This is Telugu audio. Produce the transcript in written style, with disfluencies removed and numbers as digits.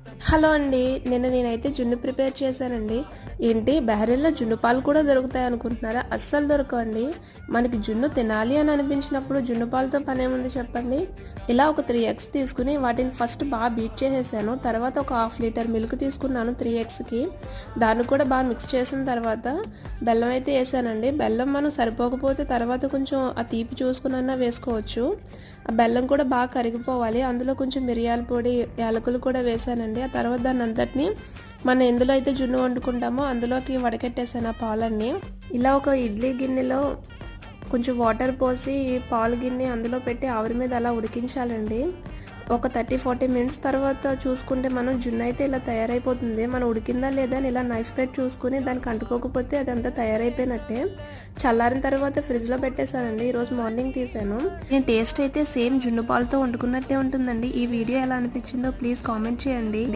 హలో అండి. నేనైతే జున్ను ప్రిపేర్ చేశానండి. ఏంటి బహ్రెయిన్‌లో జున్ను పాలు కూడా దొరుకుతాయి అనుకుంటున్నారా? అస్సలు దొరకవండి. మనకి జున్ను తినాలి అని అనిపించినప్పుడు జున్ను పాలతో పనేముంది చెప్పండి. ఇలా ఒక 3 ఎగ్స్ తీసుకుని వాటిని ఫస్ట్ బాగా బీట్ చేసేసాను. తర్వాత ఒక హాఫ్ లీటర్ మిల్క్ తీసుకున్నాను 3 ఎగ్స్‌కి. దాన్ని కూడా బాగా మిక్స్ చేసిన తర్వాత బెల్లం అయితే వేసానండి. బెల్లం మనం సరిపోకపోతే తర్వాత కొంచెం ఆ తీపి చూసుకునన్నా వేసుకోవచ్చు. ఆ బెల్లం కూడా బాగా కరిగిపోవాలి. అందులో కొంచెం మిరియాల పొడి, యాలకులు కూడా వేసానండి. ఆ తర్వాత దాన్ని అంతటిని మనం ఎందులో అయితే జున్ను వండుకుంటామో అందులోకి వడకట్టేసాను ఆ పాలన్నీ. ఇలా ఒక ఇడ్లీ గిన్నెలో కొంచెం వాటర్ పోసి పాలు గిన్నె అందులో పెట్టి ఆవిరి మీద అలా ఉడికించాలండి. ఒక 30-40 మినిట్స్ తర్వాత చూసుకుంటే మనం జున్ను అయితే ఇలా తయారైపోతుంది. మనం ఉడికిందా లేదా అని ఇలా నైఫ్ పెట్టి చూసుకుని దానికి అంటుకోకపోతే అదంతా తయారైపోయినట్టే. చల్లారిన తర్వాత ఫ్రిడ్జ్లో పెట్టేశానండి. ఈరోజు మార్నింగ్ తీసాను. నేను టేస్ట్ అయితే సేమ్ జున్ను పాలతో వండుకున్నట్టే ఉంటుందండి. ఈ వీడియో ఎలా అనిపించిందో ప్లీజ్ కామెంట్ చేయండి.